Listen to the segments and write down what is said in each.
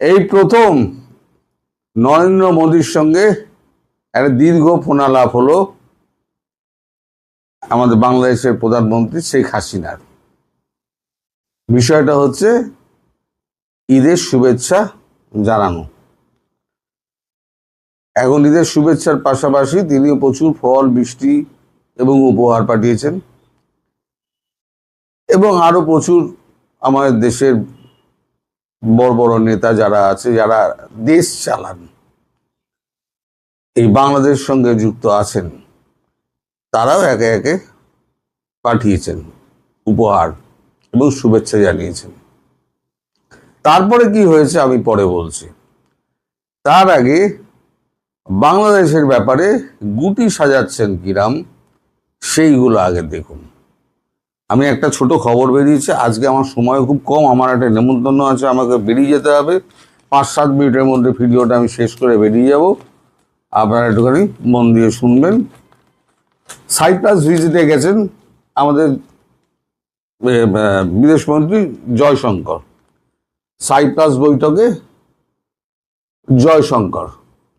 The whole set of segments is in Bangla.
এই প্রথম নরেন্দ্র মোদীর সঙ্গে একটা দীর্ঘ ফোনালাপ হলো আমাদের বাংলাদেশের প্রধানমন্ত্রী শেখ হাসিনার। বিষয়টা হচ্ছে ঈদের শুভেচ্ছা জানানো। এখন ঈদের শুভেচ্ছার পাশাপাশি তিনিও প্রচুর ফল, বৃষ্টি এবং উপহার পাঠিয়েছেন এবং আরো প্রচুর আমাদের দেশের বড় বড় নেতা যারা আছে, যারা দেশ চালান, এই বাংলাদেশ সঙ্গে যুক্ত আছেন, তারাও একে একে পাঠিয়েছেন উপহার এবং শুভেচ্ছা জানিয়েছেন। তারপরে কি হয়েছে আমি পরে বলছি। তার আগে বাংলাদেশের ব্যাপারে গুটি সাজাচ্ছেন কিরাম সেইগুলো আগে দেখুন। আমি একটা ছোট খবর বেরিয়েছে, আজকে আমার সময় খুব কম, আমার একটা নেমন্তন্ন আছে, আমাকে বেরিয়ে যেতে হবে। 5-7 মিনিটের মধ্যে ভিডিওটা আমি শেষ করে বেরিয়ে যাব। আপনারা একটুখানি মন দিয়ে শুনবেন। সাইপ্রাস ভিজিটে গেছেন আমাদের বিদেশমন্ত্রী জয়শঙ্কর। সাইপ্রাস বৈঠকে জয়শঙ্কর,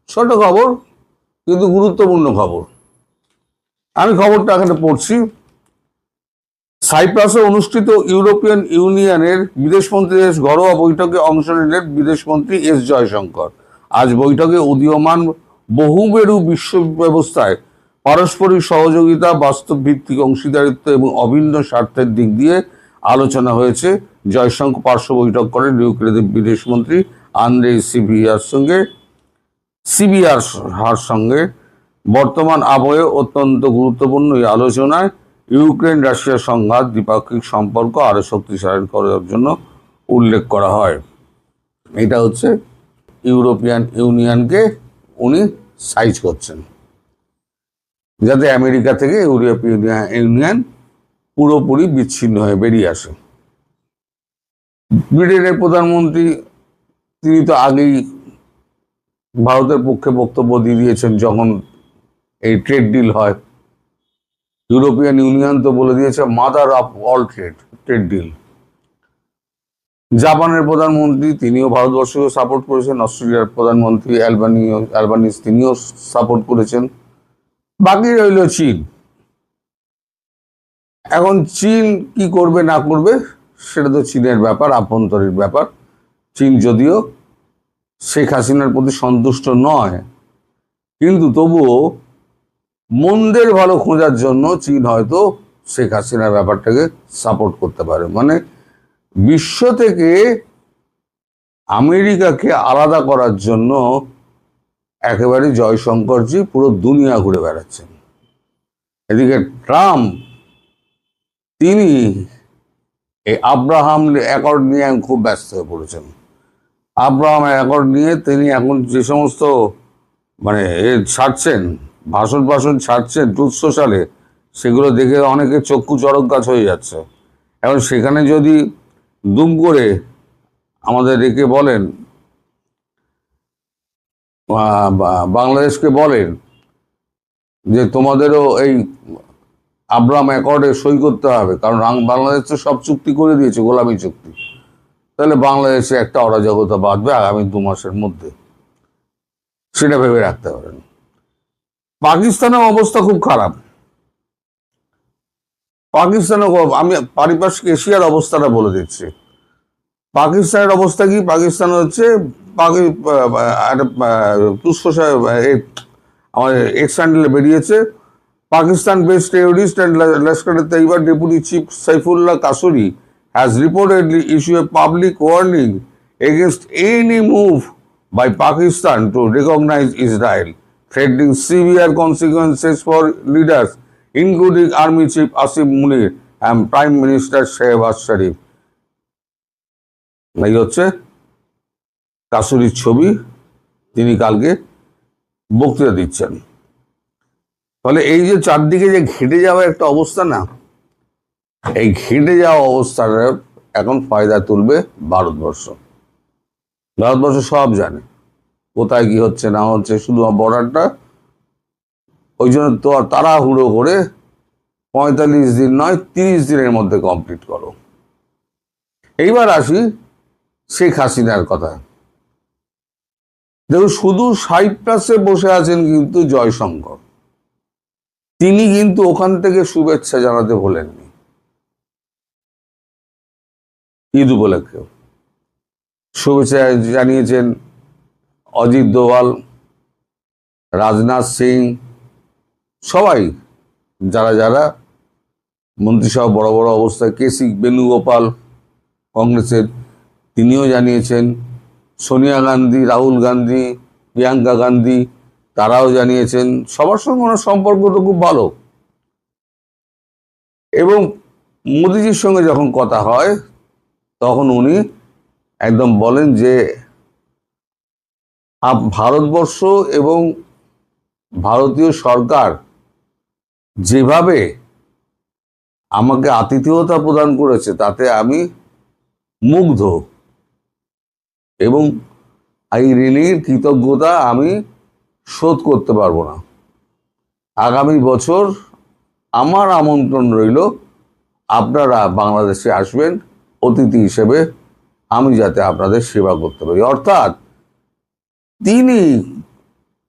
ছোট খবর কিন্তু গুরুত্বপূর্ণ খবর। আমি খবরটা এখানে পড়ছি। সাইপ্রাসে অনুষ্ঠিত ইউরোপিয়ান ইউনিয়নের বিদেশমন্ত্রীদের ঘরোয়া বৈঠকে অংশ নিলেন বিদেশমন্ত্রী এস জয়শঙ্কর। আজ বৈঠকে উদীয়মান বহুবেরু বিশ্ব ব্যবস্থায় পারস্পরিক সহযোগিতা, বাস্তব ভিত্তিক অংশীদারিত্ব এবং অভিন্ন স্বার্থের দিক দিয়ে আলোচনা হয়েছে। জয়শঙ্কর পার্শ্ব বৈঠক করেন ইউক্রেনের বিদেশমন্ত্রী আন্দ্রেই সিবিয়ার সঙ্গে। বর্তমান আবহে অত্যন্ত গুরুত্বপূর্ণ এই আলোচনায় ইউক্রেন রাশিয়া সংঘাত, দ্বিপাক্ষিক সম্পর্ক আরো শক্তিশালী করার জন্য উল্লেখ করা হয়। এটা হচ্ছে ইউরোপিয়ান ইউনিয়নকে উনি সাইজ করছেন, যাতে আমেরিকা থেকে ইউরোপিয়ান ইউনিয়ন পুরোপুরি বিচ্ছিন্ন হয়ে বেরিয়ে আসে। ব্রিটেনের প্রধানমন্ত্রী তিনি তো আগেই ভারতের পক্ষে বক্তব্য দিয়ে দিয়েছেন যখন এই ট্রেড ডিল হয়। ইউরোপিয়ান ইউনিয়ন তো বলে দিয়েছে mother of all trade deal. জাপানের প্রধানমন্ত্রী তিনিও ভারতবর্ষকে সাপোর্ট করেছেন। অস্ট্রেলিয়ার প্রধানমন্ত্রী অ্যালবানিজ তিনিও সাপোর্ট করেছেন। বাকি রইল চীন। এখন চীন কি করবে না করবে সেটা তো চীনের ব্যাপার, আভ্যন্তরীণ ব্যাপার। চীন যদিও শেখ হাসিনার প্রতি সন্তুষ্ট নয়, কিন্তু তবুও মন্দের ভালো খোঁজার জন্য চীন হয়তো শেখ হাসিনার ব্যাপারটাকে সাপোর্ট করতে পারে। মানে বিশ্ব থেকে আমেরিকাকে আলাদা করার জন্য একেবারে জয়শঙ্করজি পুরো দুনিয়া ঘুরে বেড়াচ্ছেন। এদিকে ট্রাম্প তিনি এই আব্রাহাম অ্যাকর্ড নিয়ে খুব ব্যস্ত হয়ে পড়েছেন। আব্রাহাম অ্যাকর্ড নিয়ে তিনি এখন যে সমস্ত ছাড়ছেন, ভাষণ ছাড়ছেন ট্রুথ সোশ্যালে, সেগুলো দেখে অনেকে চক্ষু চড়ক গাছ হয়ে যাচ্ছে। এখন সেখানে যদি দুম করে আমাদের রেখে বলেন, বাংলাদেশকে বলেন যে তোমাদেরও এই আব্রাহাম অ্যাকর্ডে সই করতে হবে, কারণ বাংলাদেশ তো সব চুক্তি করে দিয়েছে, গোলামি চুক্তি, তাহলে বাংলাদেশে একটা অরাজকতা বাঁধবে আগামী 2 মাসের মধ্যে। সেটা ভেবে রাখতে পারেন। পাকিস্তানের অবস্থা খুব খারাপ। পাকিস্তানে আমি পারিপার্শ্বিক এশিয়ার অবস্থাটা বলে দিচ্ছি। পাকিস্তানের অবস্থা কি? পাকিস্তান হচ্ছে আমার এক্স হ্যান্ডেলে বেরিয়েছে, Pakistan based terrorist and Lashkar-e-Taiba Deputy Chief Saifullah Kasuri has reportedly issued a public warning against any move by Pakistan to recognize Israel, threatening severe consequences for leaders including Army Chief Asim Munir and Prime Minister Shehbaz Sharif. এই হচ্ছে কাসুরির ছবি, তিনি কালকে বক্তৃতা দিচ্ছেন। ফলে এই যে চারদিকে যে ঘেটে যাওয়া একটা অবস্থা না, এই ঘেটে যাওয়া অবস্থাটা এখন ফায়দা তুলবে ভারতবর্ষ। ভারতবর্ষ সব জানে কোথায় কি হচ্ছে না হচ্ছে, শুধু বর্ডারটা ওই জন্য তো তাড়াহুড়ো করে 45 দিন নয় 30 দিনের মধ্যে কমপ্লিট করো। এইবার আসি শেখ হাসিনার কথা। দেখুন, শুধু সাইপ্রাসে বসে আছেন কিন্তু জয়শঙ্কর, তিনি কিন্তু ওখান থেকে শুভেচ্ছা জানাতে ভোলেননি ঈদ উপলক্ষে। শুভেচ্ছা জানিয়েছেন অজিত দোভাল, রাজনাথ সিং, সবাই যারা যারা মন্ত্রিসভা বড় বড় অবস্থায়, কেসি বেণুগোপাল কংগ্রেসের, তিনিও জানিয়েছেন। সোনিয়া গান্ধী, রাহুল গান্ধী, প্রিয়াঙ্কা গান্ধী, তারাও জানিয়েছেন। সবার সঙ্গে ওনার সম্পর্ক তো খুব ভালো। এবং মোদিজির সঙ্গে যখন কথা হয় তখন উনি একদম বলেন যে ভারতবর্ষ এবং ভারতীয় সরকার যেভাবে আমাকে আতিথেয়তা প্রদান করেছে তাতে আমি মুগ্ধ, এবং এই ঋণের কৃতজ্ঞতা আমি শোধ করতে পারবো না। আগামী বছর আমার আমন্ত্রণ রইল, আপনারা বাংলাদেশে আসবেন অতিথি হিসেবে, আমি যাতে আপনাদের সেবা করতে পারি। অর্থাৎ তিনি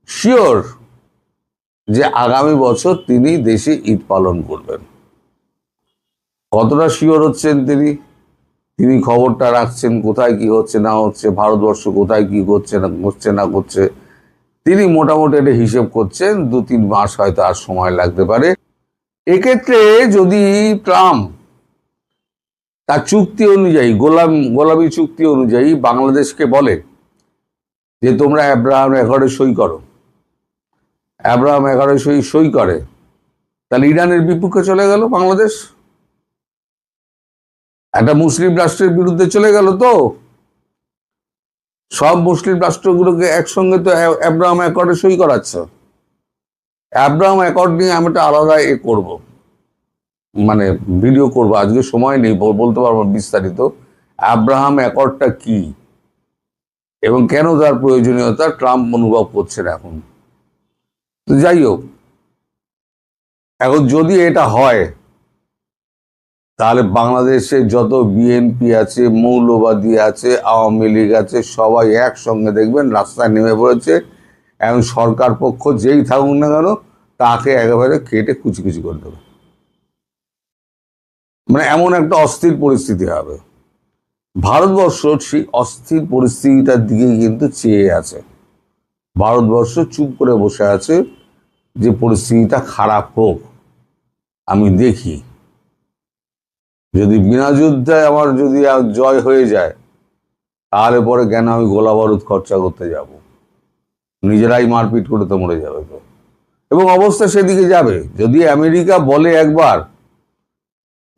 শিওর যে আগামী বছর তিনি দেশে ঈদ পালন করবেন। কতটা শিওর হচ্ছেন তিনি খবরটা রাখছেন, কোথায় কি হচ্ছে না হচ্ছে, ভারতবর্ষ কোথায় কি করছে না করছে, তিনি মোটামুটি একটা হিসেব করছেন। 2-3 মাস হয়তো আর সময় লাগতে পারে। এক্ষেত্রে যদি ট্রাম্প তার চুক্তি অনুযায়ী, গোলামি চুক্তি অনুযায়ী বাংলাদেশকে বলে যে তোমরা অ্যাব্রাহাম অ্যাকর্ডে সই করো, অ্যাব্রাহাম অ্যাকর্ডে সই করে, তাহলে ইরানের বিপক্ষে চলে গেল বাংলাদেশ, একটা মুসলিম রাষ্ট্রের বিরুদ্ধে চলে গেল। তো সব মুসলিম রাষ্ট্রগুলোকে একসঙ্গে তো অ্যাব্রাহাম অ্যাকর্ডে সই করাচ্ছে। অ্যাব্রাহাম অ্যাকর্ড নিয়ে আমি একটা আলাদা করব, মানে ভিডিও করব, আজকে সময় নেই বলতে পারবো বিস্তারিত অ্যাব্রাহাম অ্যাকর্ডটা কি এবং কেন তার প্রয়োজনীয়তা ট্রাম্প অনুভব করছেন এখন। তো যাই হোক, এখন যদি এটা হয় তাহলে বাংলাদেশে যত বিএনপি আছে, মৌলবাদী আছে, আওয়ামী লীগ আছে, সবাই একসঙ্গে দেখবেন রাস্তায় নেমে পড়েছে। এখন সরকার পক্ষ যেই থাকুক না কেন তাকে একেবারে কেটে কুচি কুচি করে দেবে। মানে এমন একটা অস্থির পরিস্থিতি হবে। ভারতবর্ষ সেই অস্থির পরিস্থিতিটার দিকে কিন্তু চেয়ে আছে। ভারতবর্ষ চুপ করে বসে আছে যে পরিস্থিতিটা খারাপ হোক, আমি দেখি। যদি বিনা যুদ্ধে আমার যদি জয় হয়ে যায় তাহলে পরে কেন আমি গোলা বারুদ খরচা করতে যাব? নিজেরাই মারপিট করে তো মরে যাবে তো। এবং অবস্থা সেদিকে যাবে। যদি আমেরিকা বলে একবার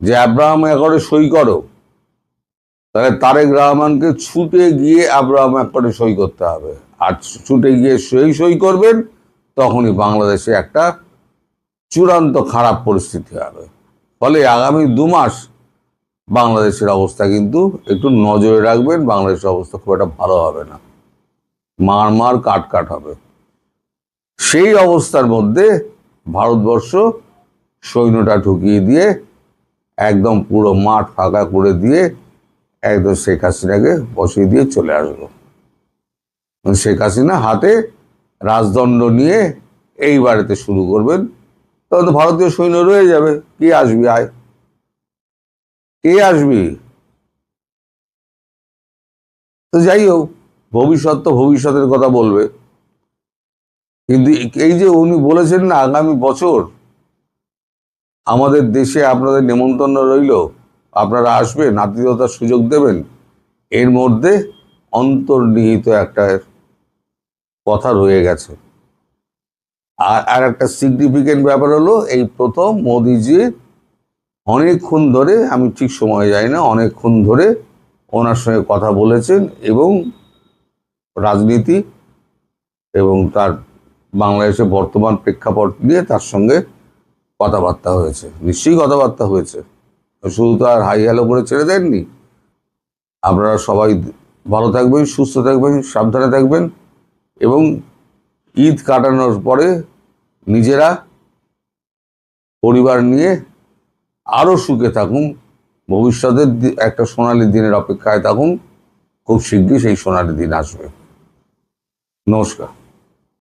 যে আব্রাহাম অ্যাকর্ডে সই করো, তাহলে তারেক রহমানকে ছুটে গিয়ে আব্রাহাম অ্যাকর্ডে সই করতে হবে। আর ছুটে গিয়ে সই করবেন, তখনই বাংলাদেশে একটা চূড়ান্ত খারাপ পরিস্থিতি হবে। ফলে আগামী 2 মাস বাংলাদেশের অবস্থা কিন্তু একটু নজরে রাখবেন। বাংলাদেশের অবস্থা খুব একটা ভালো হবে না, মার কাট হবে। সেই অবস্থার মধ্যে ভারতবর্ষ সৈন্যটা ঢুকিয়ে দিয়ে একদম পুরো মাঠ ফাঁকা করে দিয়ে একদম শেখ হাসিনাকে বসিয়ে দিয়ে চলে আসবো। শেখ হাসিনা হাতে রাজদণ্ড নিয়ে এই বাড়িতে শুরু করবেন। তখন তো ভারতীয় সৈন্য রয়ে যাবে। কে আসবি? আয়, কে আসবি? তো যাই হোক, ভবিষ্যৎ তো ভবিষ্যতের কথা বলবে। কিন্তু এই যে উনি বলেছেন না, আগামী বছর আমাদের দেশে আপনাদের নেমন্তন্ন রইল, আপনারা আসবেন, আতিথেয়তার সুযোগ দেবেন, এর মধ্যে অন্তর্নিহিত একটা কথা রয়ে গেছে। আর একটা সিগনিফিকেন্ট ব্যাপার হলো, এই প্রথম মোদিজি অনেকক্ষণ ধরে, আমি ঠিক সময় যাই না, অনেকক্ষণ ধরে ওনার সঙ্গে কথা বলেছেন এবং রাজনীতি এবং তার বাংলাদেশে বর্তমান প্রেক্ষাপট নিয়ে তার সঙ্গে কথাবার্তা হয়েছে। নিশ্চয়ই কথাবার্তা হয়েছে, শুধু তো আর হাই হ্যালো করে ছেড়ে দেননি। আপনারা সবাই ভালো থাকবেন, সুস্থ থাকবেন, সাবধানে থাকবেন এবং ঈদ কাটানোর পরে নিজেরা পরিবার নিয়ে আরও সুখে থাকুন। ভবিষ্যতের একটা সোনালী দিনের অপেক্ষায় থাকুন। খুব শীঘ্রই সেই সোনালী দিন আসবে। নমস্কার।